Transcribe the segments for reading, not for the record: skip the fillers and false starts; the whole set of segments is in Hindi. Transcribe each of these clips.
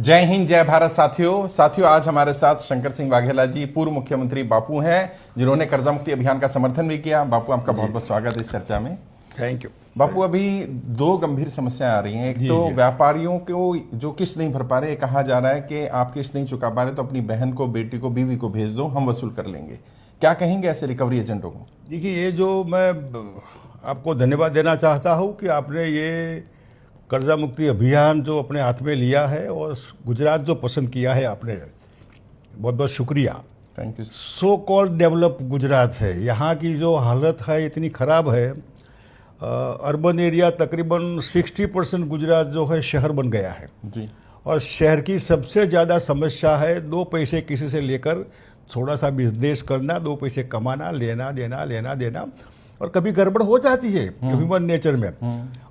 जय हिंद, जय भारत। साथियों आज हमारे साथ शंकर सिंह वाघेला जी, पूर्व मुख्यमंत्री बापू हैं, जिन्होंने कर्जा मुक्ति अभियान का समर्थन भी किया। बापू, आपका बहुत बहुत स्वागत है इस चर्चा में। Thank you. बापू, अभी दो गंभीर समस्याएं आ रही हैं। एक तो व्यापारियों को जो किस्त नहीं भर पा रहे, कहा जा रहा है कि आप किस्त नहीं चुका पा रहे तो अपनी बहन को, बेटी को, बीवी को भेज दो, हम वसूल कर लेंगे। क्या कहेंगे ऐसे रिकवरी एजेंटों को? देखिए, ये जो मैं आपको धन्यवाद देना चाहता हूँ कि आपने ये कर्जा मुक्ति अभियान जो अपने हाथ में लिया है और गुजरात जो पसंद किया है आपने, बहुत बहुत शुक्रिया। Thank you. So called develop Gujarat है। यहाँ की जो हालत है इतनी ख़राब है। अर्बन एरिया तकरीबन 60% गुजरात जो है शहर बन गया है जी। और शहर की सबसे ज़्यादा समस्या है दो पैसे किसी से लेकर थोड़ा सा बिजनेस करना, दो पैसे कमाना, लेना देना, और कभी गड़बड़ हो जाती है ह्यूमन नेचर में।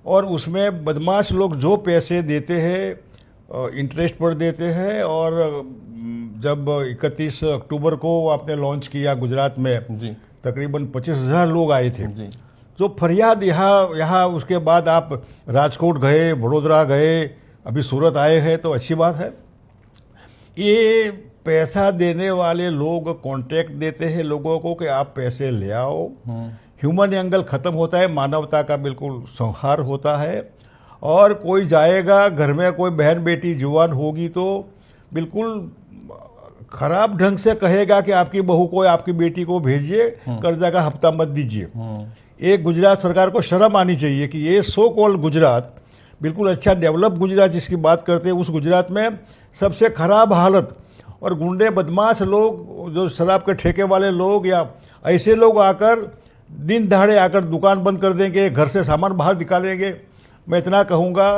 और उसमें बदमाश लोग जो पैसे देते हैं इंटरेस्ट पर देते हैं। और जब 31 अक्टूबर को आपने लॉन्च किया गुजरात में जी, तकरीबन 25,000 लोग आए थे जी। जो फरियाद यहाँ उसके बाद आप राजकोट गए, वडोदरा गए, अभी सूरत आए हैं, तो अच्छी बात है। ये पैसा देने वाले लोग कॉन्ट्रैक्ट देते हैं लोगों को कि आप पैसे ले आओ। ह्यूमन एंगल खत्म होता है, मानवता का बिल्कुल संहार होता है। और कोई जाएगा घर में, कोई बहन बेटी जुआन होगी तो बिल्कुल खराब ढंग से कहेगा कि आपकी बहू को, आपकी बेटी को भेजिए, कर्जा का हफ्ता मत दीजिए। एक गुजरात सरकार को शर्म आनी चाहिए कि ये सो कॉल्ड गुजरात, बिल्कुल अच्छा डेवलप गुजरात जिसकी बात करते हैं, उस गुजरात में सबसे खराब हालत और गुंडे बदमाश लोग, जो शराब के ठेके वाले लोग या ऐसे लोग आकर दिन दहाड़े आकर दुकान बंद कर देंगे, घर से सामान बाहर निकालेंगे। मैं इतना कहूँगा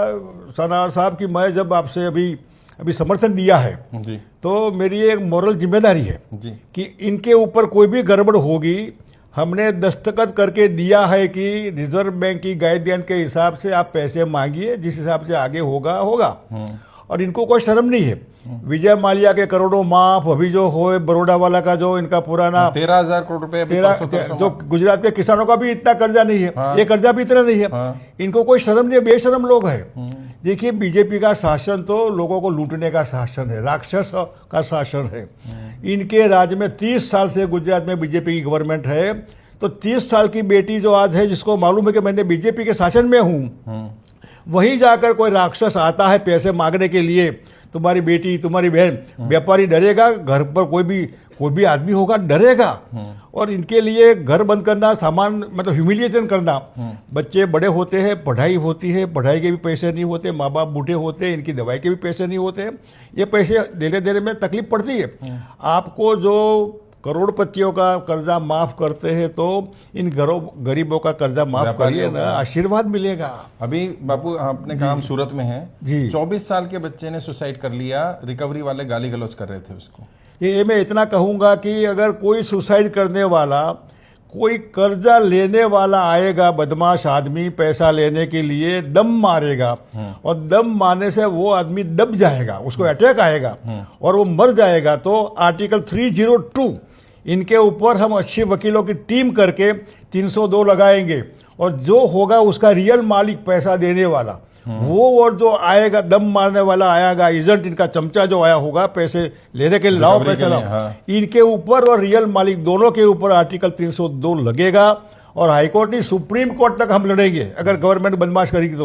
सना साहब कि मैं जब आपसे अभी समर्थन दिया है जी, तो मेरी एक मॉरल जिम्मेदारी है जी, कि इनके ऊपर कोई भी गड़बड़ होगी, हमने दस्तखत करके दिया है कि रिजर्व बैंक की गाइडलाइन के हिसाब से आप पैसे मांगिए, जिस हिसाब से आगे होगा। और इनको कोई शर्म नहीं है। विजय माल्या के करोड़ों माफ, अभी जो हो बड़ौदा वाला का जो इनका पुराना 13,000 करोड़ रुपए जो गुजरात के किसानों का भी इतना कर्जा नहीं है। हाँ। ये कर्जा भी इतना नहीं है। हाँ। इनको कोई शर्म नहीं है, बेशर्म लोग हैं। देखिए, बीजेपी का शासन तो लोगों को लूटने का शासन है, राक्षस का शासन है। इनके राज्य में 30 साल से गुजरात में बीजेपी की गवर्नमेंट है। तो 30 साल की बेटी जो आज है, जिसको मालूम है कि मैंने बीजेपी के शासन में हूँ, वहीं जाकर कोई राक्षस आता है पैसे मांगने के लिए, तुम्हारी बेटी, तुम्हारी बहन, व्यापारी डरेगा, घर पर कोई भी आदमी होगा डरेगा। और इनके लिए घर बंद करना, सामान मतलब ह्यूमिलिएशन करना। बच्चे बड़े होते हैं, पढ़ाई होती है, पढ़ाई के भी पैसे नहीं होते, माँ बाप बूढ़े होते हैं, इनकी दवाई के भी पैसे नहीं होते। ये पैसे देने में तकलीफ पड़ती है। आपको जो करोड़पतियों का कर्जा माफ करते हैं तो इन गरीबों का कर्जा माफ करिए ना, आशीर्वाद मिलेगा। अभी बापू, आपने कहा हम सूरत में हैं जी। 24 साल के बच्चे ने सुसाइड कर लिया, रिकवरी वाले गाली गलौज कर रहे थे उसको। ये मैं इतना कहूँगा कि अगर कोई सुसाइड करने वाला, कोई कर्जा लेने वाला आएगा, बदमाश आदमी पैसा लेने के लिए दम मारेगा, और दम मारने से वो आदमी दब जाएगा, उसको अटैक आएगा और वो मर जाएगा, तो आर्टिकल 302 इनके ऊपर हम अच्छे वकीलों की टीम करके 302 लगाएंगे। और जो होगा उसका रियल मालिक, पैसा देने वाला वो, और जो आएगा दम मारने वाला आएगा, एजेंट, इनका चमचा जो आया होगा पैसे लेने के लिए, लाओ पैसा लाओ, इनके ऊपर और रियल मालिक दोनों के ऊपर आर्टिकल 302 लगेगा। और हाईकोर्ट नहीं, सुप्रीम कोर्ट तक हम लड़ेंगे अगर गवर्नमेंट बदमाश करेगी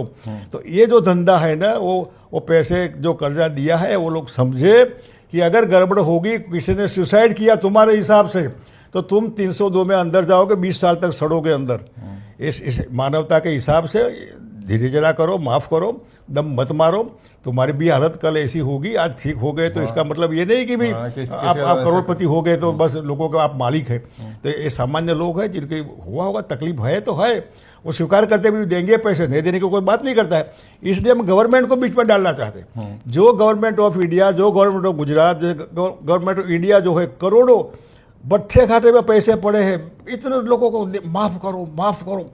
तो ये जो धंधा है ना, वो पैसे जो कर्जा दिया है, वो लोग समझे कि अगर गड़बड़ होगी, किसी ने सुसाइड किया तुम्हारे हिसाब से, तो तुम 302 में अंदर जाओगे, 20 साल तक सड़ोगे अंदर। इस मानवता के हिसाब से धीरे जरा करो, माफ करो, दम मत मारो। तुम्हारी भी हालत कल ऐसी होगी, आज ठीक हो गए तो इसका मतलब ये नहीं कि भी आप करोड़पति हो गए तो बस लोगों के आप मालिक हैं। तो ये सामान्य लोग हैं जिनके हुआ होगा, तकलीफ है तो है, वो स्वीकार करते भी देंगे, पैसे नहीं देने की कोई बात नहीं करता है। इसलिए हम गवर्नमेंट को बीच में डालना चाहते हैं। जो गवर्नमेंट ऑफ इंडिया, जो government of Gujarat, government of India जो है, करोड़ों बट्ठे घाटे में पैसे पड़े हैं, इतने लोगों को माफ करो,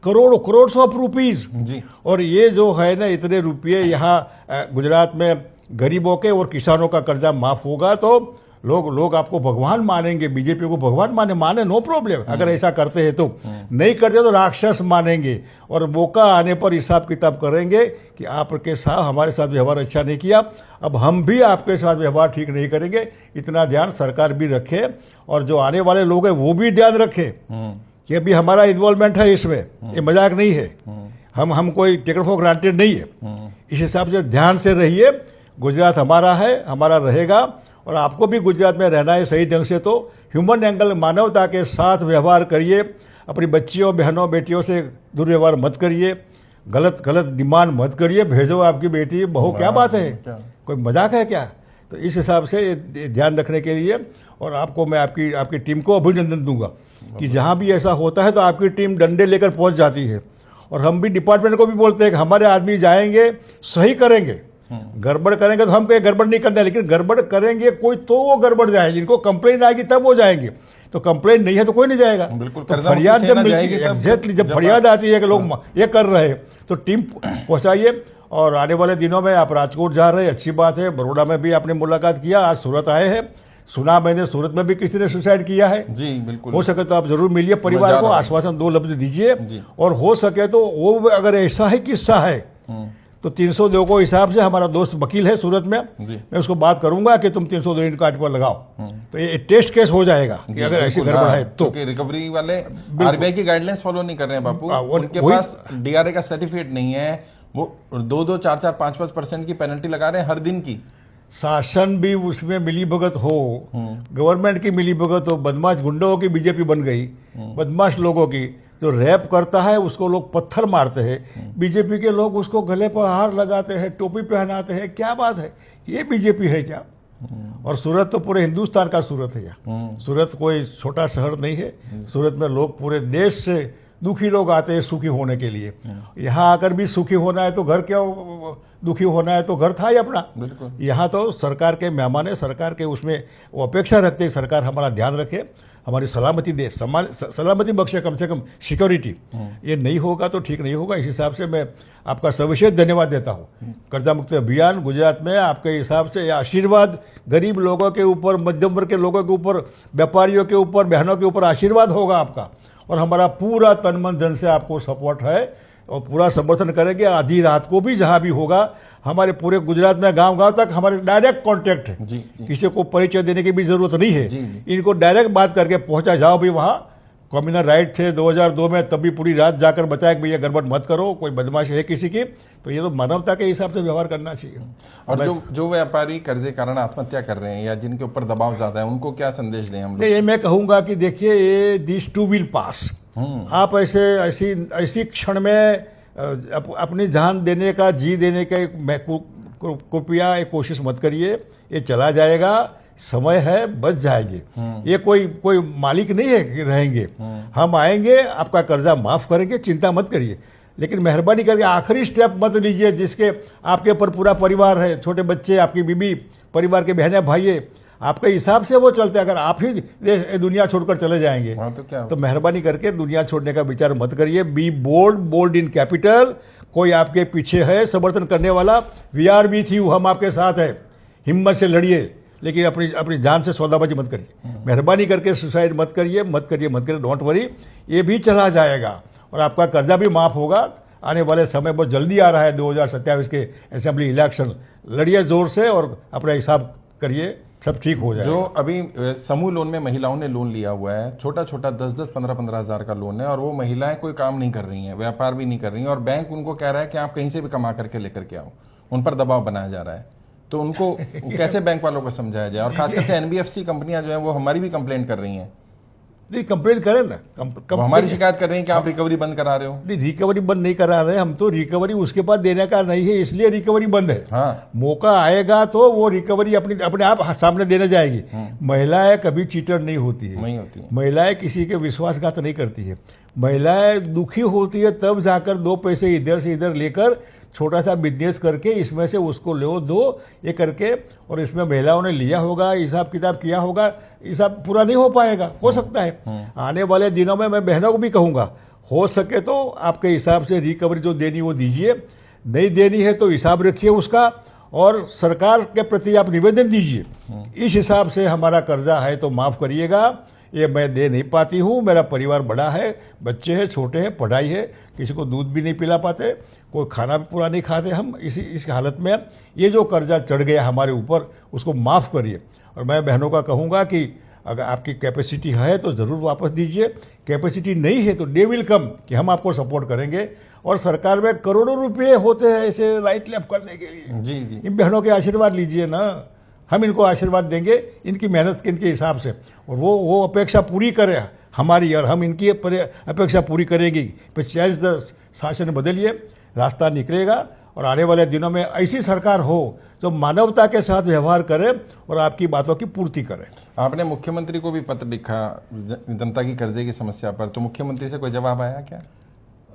करोड़ ऑफ रुपीज जी। और ये जो है ना, इतने रुपये यहाँ गुजरात में गरीबों के और किसानों का कर्जा माफ होगा तो लोग आपको भगवान मानेंगे, बीजेपी को भगवान माने नो प्रॉब्लम, अगर ऐसा करते हैं तो। नहीं करते तो राक्षस मानेंगे, और मौका आने पर हिसाब किताब करेंगे कि आपके साथ हमारे साथ व्यवहार अच्छा नहीं किया, अब हम भी आपके साथ व्यवहार ठीक नहीं करेंगे। इतना ध्यान सरकार भी रखे, और जो आने वाले लोग हैं वो भी ध्यान रखे कि अभी हमारा इन्वॉल्वमेंट है इसमें, ये मजाक नहीं है, हम कोई टेकन फॉर ग्रांटेड नहीं है। इस हिसाब से ध्यान से रहिए, गुजरात हमारा है, हमारा रहेगा, और आपको भी गुजरात में रहना है सही ढंग से, तो ह्यूमन एंगल, मानवता के साथ व्यवहार करिए, अपनी बच्चियों, बहनों, बेटियों से दुर्व्यवहार मत करिए, गलत डिमांड मत करिए, भेजो आपकी बेटी बहू, क्या बात है, कोई मजाक है क्या? तो इस हिसाब से ध्यान रखने के लिए, और आपको मैं आपकी टीम को अभिनंदन दूंगा कि जहाँ भी ऐसा होता है तो आपकी टीम डंडे लेकर पहुँच जाती है, और हम भी डिपार्टमेंट को भी बोलते हैं कि हमारे आदमी जाएंगे, सही करेंगे, गड़बड़ करेंगे तो हम कोई गड़बड़ नहीं करते, लेकिन गड़बड़ करेंगे कोई तो वो गड़बड़ जाएगी, इनको कंप्लेन आएगी तब वो जाएंगे, तो कंप्लेन नहीं है तो कोई नहीं जाएगा। बिल्कुल, तो फरियाद जब मिलती है, एग्जैक्टली जब फरियाद आती है कि लोग ये कर रहे हैं, तो टीम पहुंचाइए। और आने वाले दिनों में आप राजकोट जा रहे हैं, अच्छी बात है, बड़ौदा में भी आपने मुलाकात किया, आज सूरत आए हैं, सुना मैंने सूरत में भी किसी ने सुसाइड किया है। जी बिल्कुल, हो सके तो आप जरूर मिलिए, परिवार को आश्वासन 2 लफ्ज दीजिए, और हो सके तो वो अगर ऐसा ही किस्सा है तो 302 को हिसाब से, हमारा दोस्त वकील है सूरत में, मैं उसको बात करूंगा कि तुम 302 यूनिट काट पर लगाओ, तो ये टेस्ट केस हो जाएगा कि अगर ऐसी गड़बड़ है तो। रिकवरी वाले आरबीआई की गाइडलाइंस फॉलो नहीं कर रहे हैं बापू, उनके पास डीआरए का सर्टिफिकेट नहीं है, वो 2-2, 4-4, 5-5% की पेनल्टी लगा रहे हैं हर दिन की। शासन भी उसमें मिलीभगत हो, गवर्नमेंट की मिलीभगत हो, बदमाश गुंडों की बीजेपी बन गई, बदमाश लोगों की, जो रैप करता है उसको लोग पत्थर मारते हैं, बीजेपी के लोग उसको गले पर हार लगाते हैं, टोपी पहनाते हैं, क्या बात है, ये बीजेपी है क्या? और सूरत तो पूरे हिंदुस्तान का सूरत है यहाँ, सूरत कोई छोटा शहर नहीं है, सूरत में लोग पूरे देश से दुखी लोग आते हैं सुखी होने के लिए, यहाँ आकर भी सुखी होना है तो घर क्यों, दुखी होना है तो घर था ही अपना। यहाँ तो सरकार के मेहमान है, सरकार के उसमें वो अपेक्षा रखते हैं सरकार हमारा ध्यान रखे, हमारी सलामती दे, सलामती बख्शे, कम से कम सिक्योरिटी, ये नहीं होगा तो ठीक नहीं होगा। इस हिसाब से मैं आपका सविशेष धन्यवाद देता हूँ। कर्जा मुक्ति अभियान गुजरात में आपके हिसाब से यह आशीर्वाद गरीब लोगों के ऊपर, मध्यम वर्ग के लोगों के ऊपर, व्यापारियों के ऊपर, बहनों के ऊपर आशीर्वाद होगा आपका, और हमारा पूरा तन मन धन से आपको सपोर्ट है और पूरा समर्थन करेंगे। आधी रात को भी जहाँ भी होगा, हमारे पूरे गुजरात में गांव-गांव तक हमारे डायरेक्ट कांटेक्ट है, किसी को परिचय देने की भी जरूरत नहीं है, इनको डायरेक्ट बात करके पहुंचा जाओ भी वहाँ। कम्युनल राइट थे 2002 में, तब भी पूरी रात जाकर बताया कि भैया गड़बड़ मत करो, कोई बदमाशी है किसी की, तो ये तो मानवता के हिसाब से व्यवहार करना चाहिए। और जो व्यापारी कर्जे कारण आत्महत्या कर रहे हैं या जिनके ऊपर दबाव ज्यादा है, उनको क्या संदेश दें हम लोग? ये मैं कहूँगा कि देखिए, ये दिस टू विल पास, आप ऐसी क्षण में अपनी जान देने का, जी देने का कृपया एक कोशिश मत करिए, ये चला जाएगा, समय है, बच जाएंगे, ये कोई मालिक नहीं है कि रहेंगे, हम आएंगे, आपका कर्जा माफ करेंगे, चिंता मत करिए, लेकिन मेहरबानी करके आखिरी स्टेप मत लीजिए जिसके आपके ऊपर पूरा परिवार है, छोटे बच्चे, आपकी बीबी, परिवार के बहने भाई, आपके हिसाब से वो चलते, अगर आप ही दुनिया छोड़कर चले जाएंगे तो मेहरबानी करके दुनिया छोड़ने का विचार मत करिए। बी बोल्ड इन कैपिटल, कोई आपके पीछे है समर्थन करने वाला, वी आर विथ यू, हम आपके साथ है, हिम्मत से लड़िए, लेकिन अपनी जान से सौदाबाजी मत करिए, मेहरबानी करके सुसाइड मत करिए, डोंट वरी, ये भी चला जाएगा और आपका कर्जा भी माफ होगा। आने वाले समय बहुत जल्दी आ रहा है 2027 के असेंबली इलेक्शन, लड़िए जोर से और अपना हिसाब करिए, सब ठीक हो जाएगा। जो अभी समूह लोन में महिलाओं ने लोन लिया हुआ है, छोटा 10-10, 15-15 हज़ार का लोन है, और वो महिलाएं कोई काम नहीं कर रही हैं, व्यापार भी नहीं कर रही हैं, और बैंक उनको कह रहा है कि आप कहीं से भी कमा करके लेकर के आओ, उन पर दबाव बनाया जा रहा है, तो उनको कैसे बैंक वालों को समझाया जाए? और खासकर से एनबीएफसी कंपनियां जो है वो हमारी भी कंप्लेंट कर रही हैं। नहीं, कंप्लेन करें ना, हमारी शिकायत कर रही हैं कि आप रिकवरी बंद करा रहे हो। नहीं, रिकवरी बंद नहीं करा रहे हम, तो रिकवरी उसके पास देने का नहीं है, इसलिए रिकवरी बंद है। हाँ, मौका आएगा तो वो रिकवरी अपने आप सामने देने जाएगी। महिलाएं कभी चीटर नहीं होती है, महिलाएं किसी के विश्वासघात नहीं करती है, महिलाएं दुखी होती है तब जाकर 2 पैसे इधर से इधर लेकर छोटा सा बिजनेस करके इसमें से उसको लो दो ये करके, और इसमें महिलाओं ने लिया होगा, हिसाब किताब किया होगा, हिसाब पूरा नहीं हो पाएगा, हो सकता है। आने वाले दिनों में मैं बहनों को भी कहूँगा, हो सके तो आपके हिसाब से रिकवरी जो देनी वो दीजिए, नहीं देनी है तो हिसाब रखिए उसका, और सरकार के प्रति आप निवेदन दीजिए, इस हिसाब से हमारा कर्जा है तो माफ़ करिएगा, ये मैं दे नहीं पाती हूँ, मेरा परिवार बड़ा है, बच्चे हैं, छोटे हैं, पढ़ाई है, किसी को दूध भी नहीं पिला पाते, कोई खाना भी पूरा नहीं खाते हम, इस हालत में ये जो कर्जा चढ़ गया हमारे ऊपर उसको माफ़ करिए। और मैं बहनों का कहूँगा कि अगर आपकी कैपेसिटी है तो ज़रूर वापस दीजिए, कैपेसिटी नहीं है तो डे विल कम कि हम आपको सपोर्ट करेंगे। और सरकार में करोड़ों रुपये होते हैं ऐसे राइट लेफ्ट करने के लिए। जी जी, इन बहनों के आशीर्वाद लीजिए ना, हम इनको आशीर्वाद देंगे इनकी मेहनत के इनके हिसाब से, और वो अपेक्षा पूरी करे हमारी, और हम इनकी अपेक्षा पूरी करेंगी। फिर चाहे शासन बदलिए, रास्ता निकलेगा, और आने वाले दिनों में ऐसी सरकार हो जो मानवता के साथ व्यवहार करे और आपकी बातों की पूर्ति करे। आपने मुख्यमंत्री को भी पत्र लिखा जनता की कर्जे की समस्या पर, तो मुख्यमंत्री से कोई जवाब आया क्या?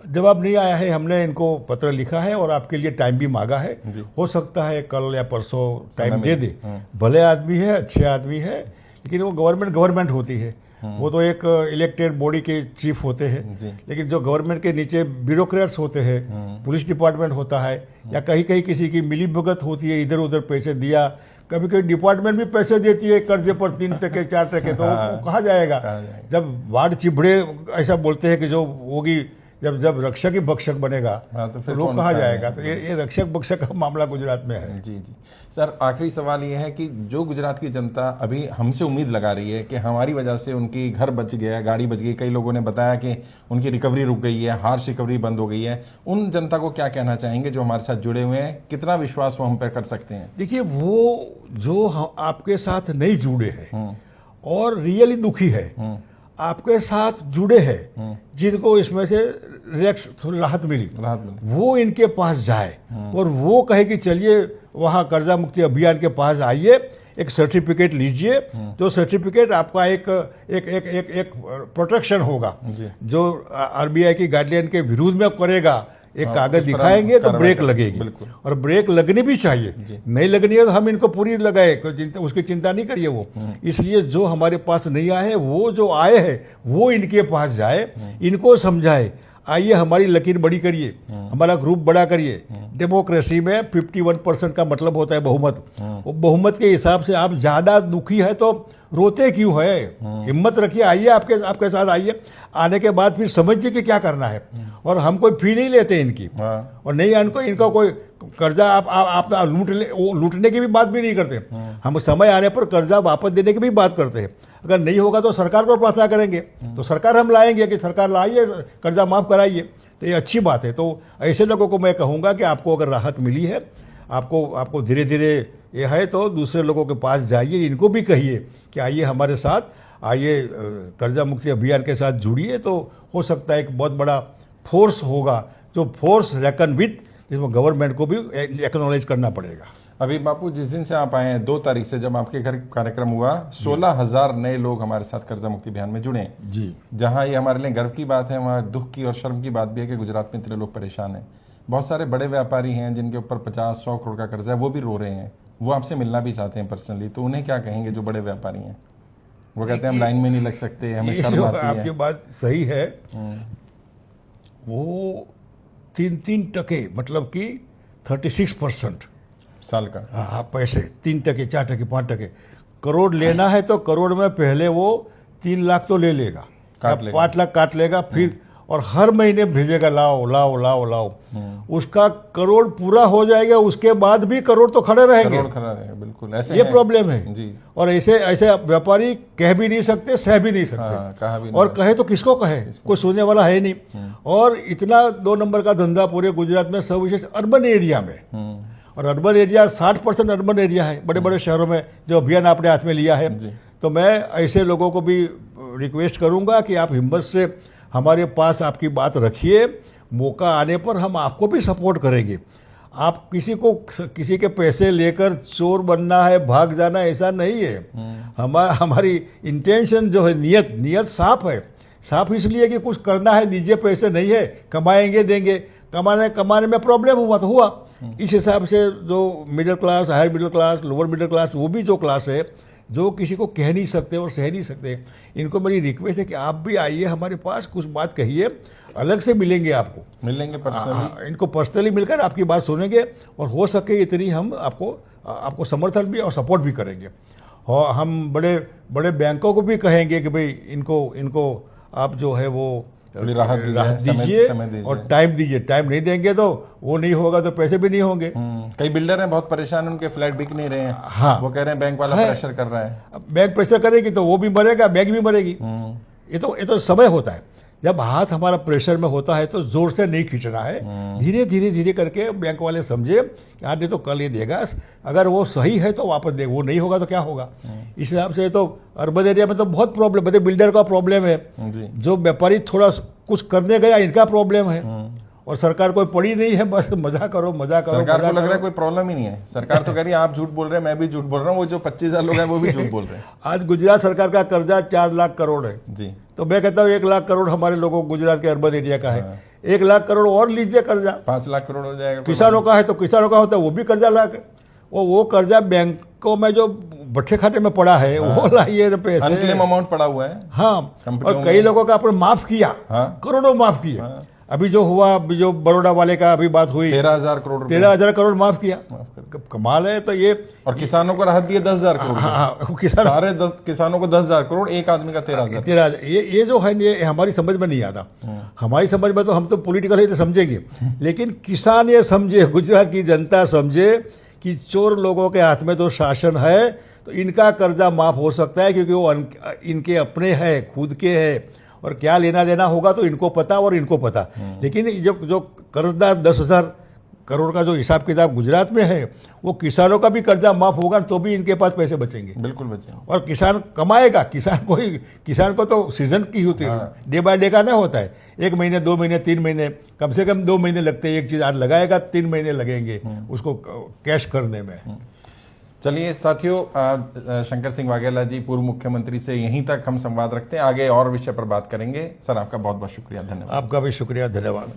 जवाब नहीं आया है, हमने इनको पत्र लिखा है और आपके लिए टाइम भी मांगा है। हो सकता है कल या परसों टाइम दे दे। भले आदमी है, अच्छे आदमी है, लेकिन वो गवर्नमेंट होती है, वो तो एक इलेक्टेड बॉडी के चीफ होते हैं, लेकिन जो गवर्नमेंट के नीचे ब्यूरोक्रेट्स होते हैं, पुलिस डिपार्टमेंट होता है, या कहीं कहीं किसी की मिलीभगत होती है, इधर उधर पैसे दिया, कभी कभी डिपार्टमेंट भी पैसे देती है कर्जे पर 3% 4%, तो वो कहा जाएगा। जब वार्ड चिबड़े ऐसा बोलते हैं कि जो होगी जब रक्षक ही भक्षक बनेगा, तो फिर लोग कहा जाएगा। तो ये रक्षक भक्षक का मामला गुजरात में है। जी जी सर, आखिरी सवाल ये है कि जो गुजरात की जनता अभी हमसे उम्मीद लगा रही है कि हमारी वजह से उनकी घर बच गया, गाड़ी बच गई, कई लोगों ने बताया कि उनकी रिकवरी रुक गई है, हार्श रिकवरी बंद हो गई है, उन जनता को क्या कहना चाहेंगे जो हमारे साथ जुड़े हुए हैं? कितना विश्वास वो हम पर कर सकते हैं? देखिए, वो जो आपके साथ नहीं जुड़े हैं और रियली दुखी है, आपके साथ जुड़े हैं, जिनको इसमें से थोड़ी राहत मिली, वो इनके पास जाए और वो कहे कि चलिए वहाँ कर्जा मुक्ति अभियान के पास आइए, एक सर्टिफिकेट लीजिए, तो सर्टिफिकेट आपका एक प्रोटेक्शन होगा। जो आरबीआई की गाइडलाइन के विरुद्ध में करेगा, एक कागज दिखाएंगे तो ब्रेक लगेगी, और ब्रेक लगनी भी चाहिए, नहीं लगनी है तो हम इनको पूरी लगाए, उसकी चिंता नहीं करिए वो। इसलिए जो हमारे पास नहीं आए हैं, वो जो आए हैं वो इनके पास जाए, इनको समझाए, आइए हमारी लकीर बड़ी करिए, हमारा ग्रुप बड़ा करिए। डेमोक्रेसी में 51% का मतलब होता है बहुमत। वो बहुमत के हिसाब से आप ज्यादा दुखी है तो रोते क्यों है? हिम्मत रखिए, आइए, आपके साथ आइए, आने के बाद फिर समझिए कि क्या करना है। और हम कोई फी नहीं लेते इनकी, और नहीं इनका कोई कर्जा आप लूटने की भी बात भी नहीं करते। हम समय आने पर कर्जा वापस देने की भी बात करते हैं। अगर नहीं होगा तो सरकार को प्रार्थना करेंगे, तो सरकार हम लाएंगे कि सरकार लाइए, कर्जा माफ कराइए, तो ये अच्छी बात है। तो ऐसे लोगों को मैं कहूँगा कि आपको अगर राहत मिली है, आपको धीरे धीरे ये है, तो दूसरे लोगों के पास जाइए, इनको भी कहिए कि आइए हमारे साथ, आइए कर्जा मुक्ति अभियान के साथ जुड़िए, तो हो सकता है एक बहुत बड़ा फोर्स होगा, जो फोर्स रेकन विथ, जिसमें गवर्नमेंट को भी एक्नॉलेज करना पड़ेगा। अभी बापू, जिस दिन से आप आए हैं, 2 तारीख से जब आपके घर कार्यक्रम हुआ, 16,000 नए लोग हमारे साथ कर्जा मुक्ति अभियान में जुड़े जी। जहां ये हमारे लिए गर्व की बात है, वहाँ दुख की और शर्म की बात भी है कि गुजरात में इतने लोग परेशान हैं। बहुत सारे बड़े व्यापारी हैं जिनके ऊपर 50-100 करोड़ का कर्जा है, वो भी रो रहे हैं, वो आपसे मिलना भी चाहते हैं पर्सनली, तो उन्हें क्या कहेंगे जो बड़े व्यापारी हैं? वो कहते हैं हम लाइन में नहीं लग सकते, हमें शर्म आती है। आपकी बात सही है। वो 3% मतलब कि 36% साल का, हाँ, पैसे 3%, 4%, 5%। करोड़ लेना है तो करोड़ में पहले वो 3 लाख तो ले लेगा, 5 लाख काट लेगा, फिर और हर महीने भेजेगा लाओ लाओ लाओ लाओ। उसका करोड़ पूरा हो जाएगा, उसके बाद भी करोड़ तो खड़े रहेंगे, बिल्कुल ऐसे ये प्रॉब्लम है जी। और ऐसे व्यापारी कह भी नहीं सकते, सह भी नहीं सकते, कहा भी नहीं, और कहे तो किसको कहे, कोई सुनने वाला है नहीं। और इतना 2 नंबर का धंधा पूरे गुजरात में, सविशेष अर्बन एरिया में, और अर्बन एरिया 60% अर्बन एरिया है, बड़े बड़े शहरों में जो अभियान आपने हाथ में लिया है। तो मैं ऐसे लोगों को भी रिक्वेस्ट करूंगा कि आप हिम्मत से हमारे पास आपकी बात रखिए, मौका आने पर हम आपको भी सपोर्ट करेंगे। आप किसी के पैसे लेकर चोर बनना है, भाग जाना, ऐसा नहीं है। हमारी इंटेंशन जो है, नियत साफ है। साफ इसलिए कि कुछ करना है, दीजिए पैसे, नहीं है कमाएंगे देंगे, कमाने में प्रॉब्लम हुआ तो हुआ। इस हिसाब से जो middle class, higher middle class, lower middle class, वो भी जो क्लास है जो किसी को कह नहीं सकते और सह नहीं सकते। इनको मेरी रिक्वेस्ट है कि आप भी आइए हमारे पास, कुछ बात कहिए, अलग से मिलेंगे आपको, मिलेंगे पर्सनली, इनको पर्सनली मिलकर आपकी बात सुनेंगे और हो सके इतनी हम आपको समर्थन भी और सपोर्ट भी करेंगे। और हम बड़े बड़े बैंकों को भी कहेंगे कि भाई इनको आप जो है वो थोड़ी राहत दीजिए और टाइम दीजिए। टाइम नहीं देंगे तो वो नहीं होगा तो पैसे भी नहीं होंगे। कई बिल्डर हैं बहुत परेशान, उनके फ्लैट बिक नहीं रहे हैं। हाँ, वो कह रहे हैं बैंक वाला प्रेशर कर रहा है। अब बैंक प्रेशर करेगी तो वो भी मरेगा, बैंक भी मरेगी। ये तो समय होता है, जब हाथ हमारा प्रेशर में होता है तो जोर से नहीं खींचना है, धीरे धीरे धीरे करके बैंक वाले समझे कि आज नहीं तो कल ये देगा, अगर वो सही है तो वापस देगा, वो नहीं होगा तो क्या होगा। इस हिसाब से तो अर्बन एरिया में तो बहुत प्रॉब्लम, बड़े बिल्डर का प्रॉब्लम है, जो व्यापारी थोड़ा कुछ करने गया इनका प्रॉब्लम है, और सरकार कोई पड़ी नहीं है, बस मजा करो। सरकार को लग रहा है कोई प्रॉब्लम ही नहीं है, सरकार तो कह रही है आप झूठ बोल रहे हैं, मैं भी झूठ बोल रहा हूँ, वो जो 25,000 लोग हैं वो भी झूठ बोल रहे हैं। आज गुजरात सरकार का कर्जा 4 लाख करोड़ है जी, तो मैं कहता हूँ 1 लाख करोड़ हमारे लोगों गुजरात के अर्बन एरिया का है। 1 लाख करोड़ और लीजिए कर्जा, 5 लाख करोड़ हो जाएगा। किसानों का है तो किसानों का होता है, वो भी कर्जा ला के वो कर्जा बैंकों में जो बट्ठे खाते में पड़ा है वो लाइए पैसे, अनक्लेम अमाउंट पड़ा हुआ है। हाँ, और कई लोगों का आपने माफ किया, करोड़ों माफ किए। अभी जो हुआ, जो बड़ौदा वाले का अभी बात हुई, 13,000 करोड़, 13,000 करोड़ माफ किया, कमाल है। तो ये और किसानों को राहत दिए 10,000 करोड़। हाँ, सारे किसानों को 10,000 करोड़, एक आदमी का 13,000। ये जो है ये हमारी समझ में नहीं आता। हमारी समझ में तो हम तो पॉलिटिकल ही तो समझेंगे, लेकिन किसान ये समझे, गुजरात की जनता समझे कि चोर लोगों के हाथ में तो शासन है, तो इनका कर्जा माफ हो सकता है, क्योंकि वो इनके अपने हैं, खुद के हैं, और क्या लेना देना होगा तो इनको पता और इनको पता। लेकिन जो कर्जदार 10,000 करोड़ का जो हिसाब किताब गुजरात में है, वो किसानों का भी कर्जा माफ होगा तो भी इनके पास पैसे बचेंगे, बिल्कुल बचेंगे, और किसान कमाएगा। किसान को तो सीजन की होती है, डे बाय डे का नहीं होता है, 1 महीने 2 महीने 3 महीने, कम से कम 2 महीने लगते हैं। एक चीज आज लगाएगा 3 महीने लगेंगे उसको कैश करने में। चलिए साथियों, शंकर सिंह वाघेला जी पूर्व मुख्यमंत्री से यहीं तक हम संवाद रखते हैं, आगे और विषय पर बात करेंगे। सर आपका बहुत बहुत शुक्रिया, धन्यवाद। आपका भी शुक्रिया, धन्यवाद।